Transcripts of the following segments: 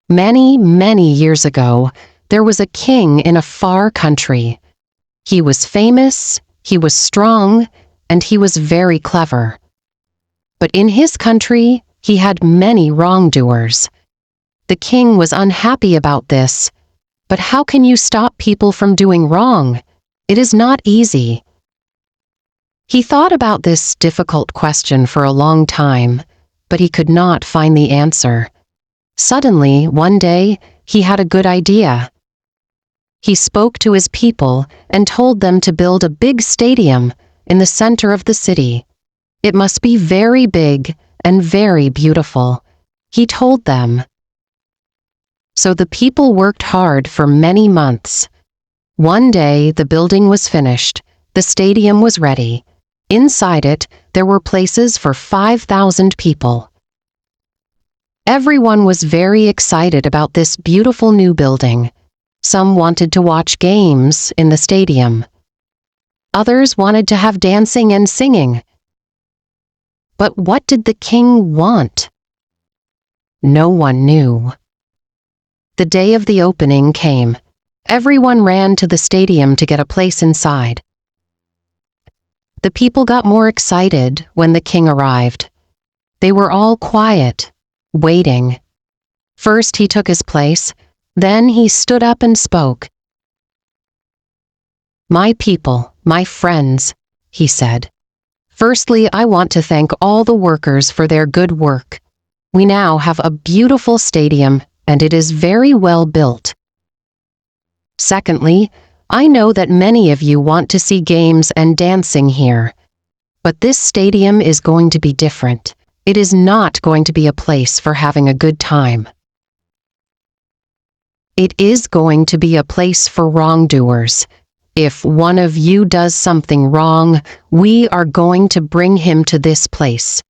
Many, many years ago, there was a king in a far country. He was famous, he was strong, and he was very clever. But in his country, he had many wrongdoers. The king was unhappy about this. But how can you stop people from doing wrong? It is not easy. He thought about this difficult question for a long time, but he could not find the answer. Suddenly, one day, he had a good idea. He spoke to his people and told them to build a big stadium in the center of the city. It must be very big and very beautiful, he told them. So the people worked hard for many months. One day, the building was finished. The stadium was ready. Inside it, there were places for 5,000 people. Everyone was very excited about this beautiful new building. Some wanted to watch games in the stadium. Others wanted to have dancing and singing. But what did the king want? No one knew. The day of the opening came. Everyone ran to the stadium to get a place inside. The people got more excited when the king arrived. They were all quiet, waiting. First he took his place, then he stood up and spoke. "My people, my friends," he said. "Firstly, I want to thank all the workers for their good work. We now have a beautiful stadium, and it is very well built. Secondly, I know that many of you want to see games and dancing here. But this stadium is going to be different. It is not going to be a place for having a good time. It is going to be a place for wrongdoers. If one of you does something wrong, we are going to bring him to this place.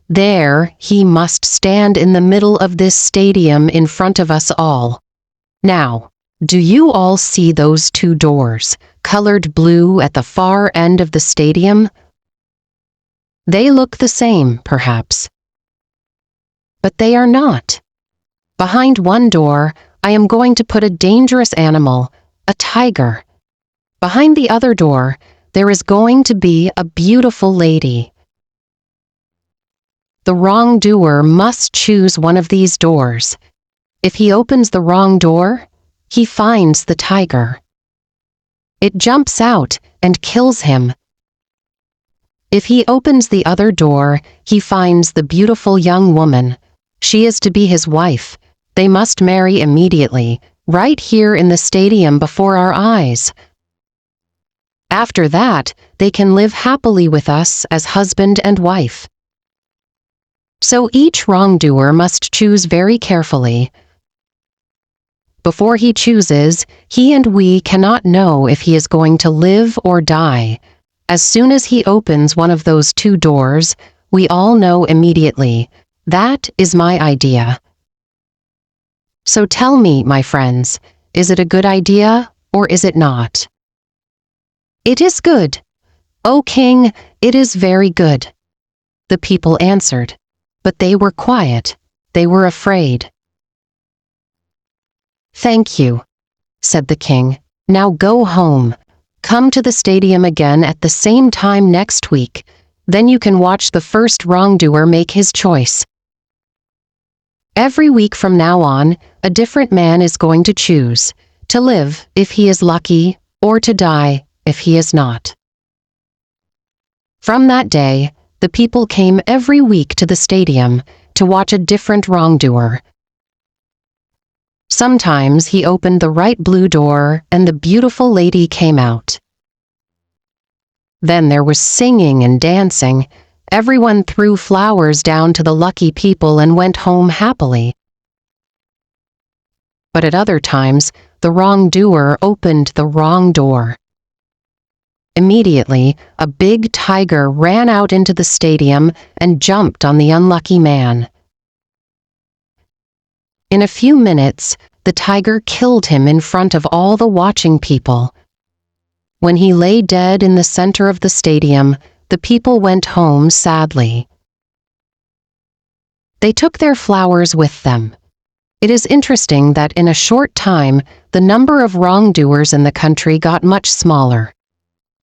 There, he must stand in the middle of this stadium in front of us all. Now, do you all see those two doors, colored blue at the far end of the stadium? They look the same, perhaps. But they are not. Behind one door, I am going to put a dangerous animal, a tiger. Behind the other door, there is going to be a beautiful lady. The wrongdoer must choose one of these doors. If he opens the wrong door, he finds the tiger. It jumps out and kills him. If he opens the other door, he finds the beautiful young woman. She is to be his wife. They must marry immediately, right here in the stadium before our eyes. After that, they can live happily with us as husband and wife. So each wrongdoer must choose very carefully. Before he chooses, he and we cannot know if he is going to live or die. As soon as he opens one of those two doors, we all know immediately. That is my idea. So tell me, my friends, is it a good idea or is it not? It is good. O King, it is very good. The people answered, but they were quiet. They were afraid. Thank you, said the king. Now go home. Come to the stadium again at the same time next week. Then you can watch the first wrongdoer make his choice. Every week from now on, a different man is going to choose, to live if he is lucky, or to die if he is not. From that day, the people came every week to the stadium to watch a different wrongdoer. Sometimes he opened the right blue door and the beautiful lady came out. Then there was singing and dancing. Everyone threw flowers down to the lucky people and went home happily. But at other times, the wrongdoer opened the wrong door. Immediately, a big tiger ran out into the stadium and jumped on the unlucky man. In a few minutes, the tiger killed him in front of all the watching people. When he lay dead in the center of the stadium, the people went home sadly. They took their flowers with them. It is interesting that in a short time, the number of wrongdoers in the country got much smaller.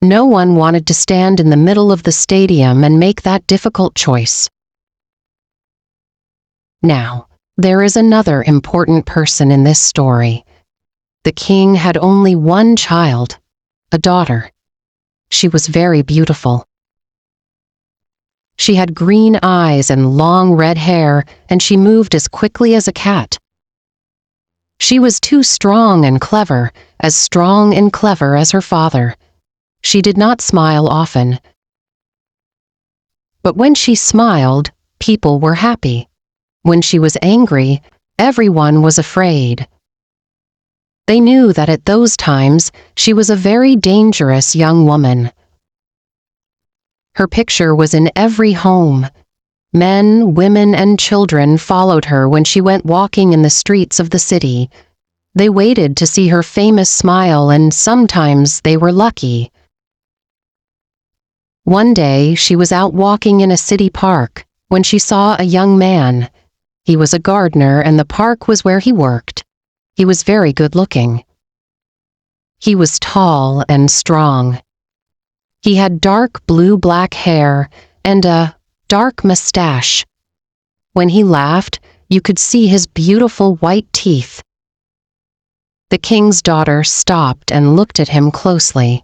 No one wanted to stand in the middle of the stadium and make that difficult choice. Now, there is another important person in this story. The king had only one child, a daughter. She was very beautiful. She had green eyes and long red hair, and she moved as quickly as a cat. She was too strong and clever, as strong and clever as her father. She did not smile often. But when she smiled, people were happy. When she was angry, everyone was afraid. They knew that at those times she was a very dangerous young woman. Her picture was in every home. Men, women, and children followed her when she went walking in the streets of the city. They waited to see her famous smile, and sometimes they were lucky. One day she was out walking in a city park when she saw a young man. He was a gardener, and the park was where he worked. He was very good-looking. He was tall and strong. He had dark blue-black hair and a dark mustache. When he laughed, you could see his beautiful white teeth. The king's daughter stopped and looked at him closely.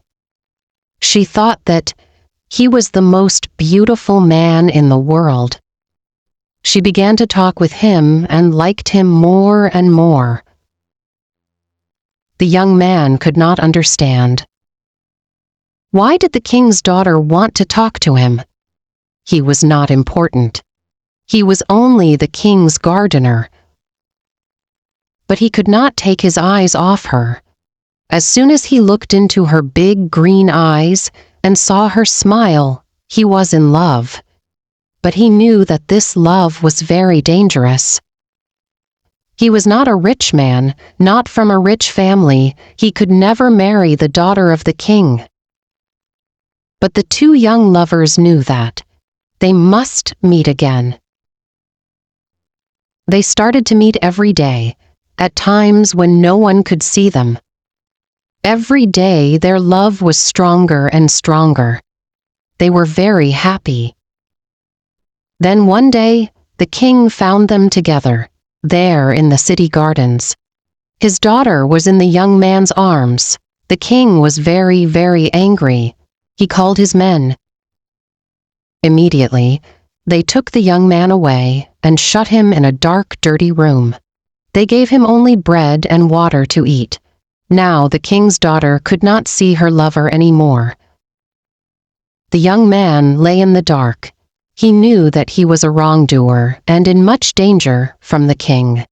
She thought that he was the most beautiful man in the world. She began to talk with him and liked him more and more. The young man could not understand. Why did the king's daughter want to talk to him? He was not important. He was only the king's gardener. But he could not take his eyes off her. As soon as he looked into her big green eyes and saw her smile, he was in love. But he knew that this love was very dangerous. He was not a rich man, not from a rich family. He could never marry the daughter of the king. But the two young lovers knew that. They must meet again. They started to meet every day, at times when no one could see them. Every day their love was stronger and stronger. They were very happy. Then one day, the king found them together, there in the city gardens. His daughter was in the young man's arms. The king was very, very angry. He called his men. Immediately, they took the young man away and shut him in a dark, dirty room. They gave him only bread and water to eat. Now the king's daughter could not see her lover any more. The young man lay in the dark. He knew that he was a wrongdoer and in much danger from the king.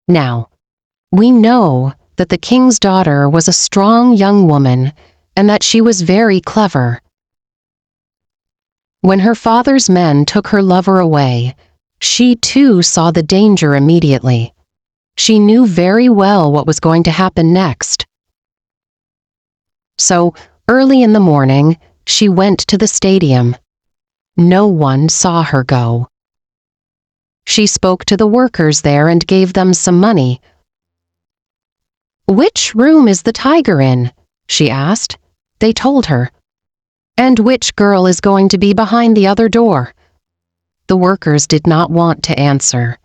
Now, we know that the king's daughter was a strong young woman and that she was very clever. When her father's men took her lover away, she too saw the danger immediately. She knew very well what was going to happen next. So, early in the morning, she went to the stadium. No one saw her go. She spoke to the workers there and gave them some money. "Which room is the tiger in?" she asked. They told her. "And which girl is going to be behind the other door?" The workers did not want to answer.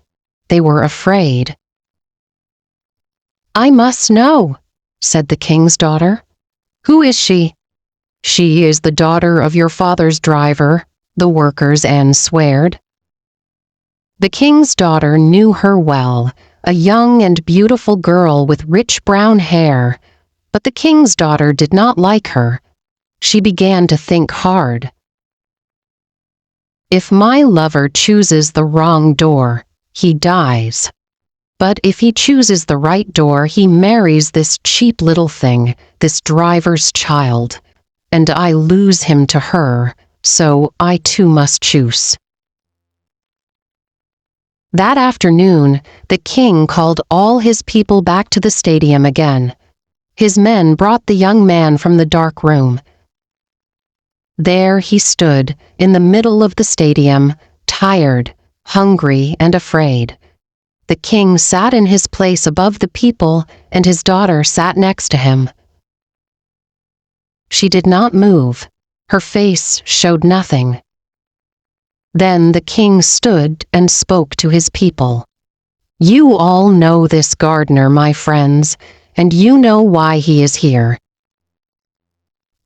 They were afraid. "I must know," said the king's daughter. "Who is she?" "She is the daughter of your father's driver," the workers answered. The king's daughter knew her well, a young and beautiful girl with rich brown hair, but the king's daughter did not like her. She began to think hard. If my lover chooses the wrong door, he dies. But if he chooses the right door, he marries this cheap little thing, this driver's child, and I lose him to her, so I too must choose. That afternoon, the king called all his people back to the stadium again. His men brought the young man from the dark room. There he stood, in the middle of the stadium, tired, hungry, and afraid. The king sat in his place above the people, and his daughter sat next to him. She did not move. Her face showed nothing. Then the king stood and spoke to his people. "You all know this gardener, my friends, and you know why he is here.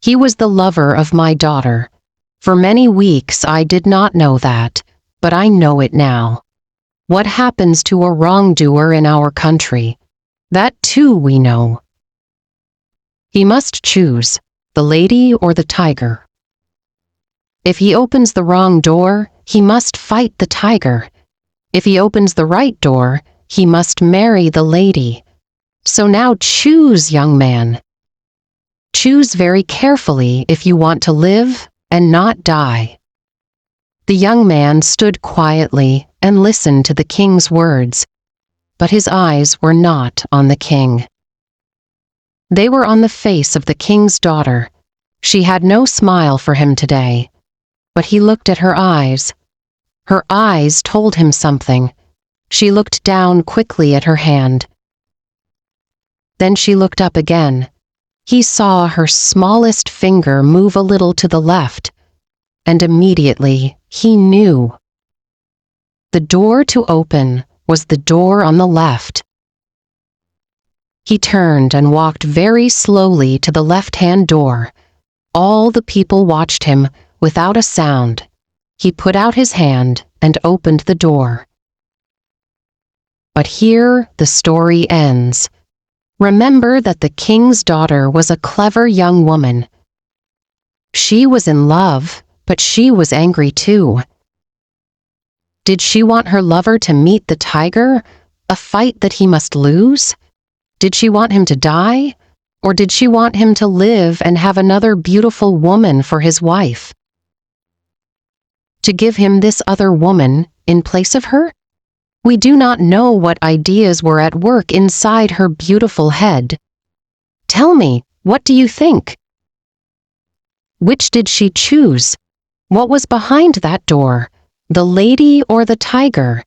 He was the lover of my daughter. For many weeks I did not know that, but I know it now. What happens to a wrongdoer in our country? That too we know. He must choose, the lady or the tiger. If he opens the wrong door, he must fight the tiger. If he opens the right door, he must marry the lady. So now choose, young man. Choose very carefully if you want to live and not die." The young man stood quietly and listened to the king's words, but his eyes were not on the king. They were on the face of the king's daughter. She had no smile for him today, but he looked at her eyes. Her eyes told him something. She looked down quickly at her hand. Then she looked up again. He saw her smallest finger move a little to the left, and immediately he knew. The door to open was the door on the left. He turned and walked very slowly to the left-hand door. All the people watched him without a sound. He put out his hand and opened the door. But here the story ends. Remember that the king's daughter was a clever young woman. She was in love, but she was angry too. Did she want her lover to meet the tiger, a fight that he must lose? Did she want him to die, or did she want him to live and have another beautiful woman for his wife? To give him this other woman in place of her? We do not know what ideas were at work inside her beautiful head. Tell me, what do you think? Which did she choose? What was behind that door, the lady or the tiger?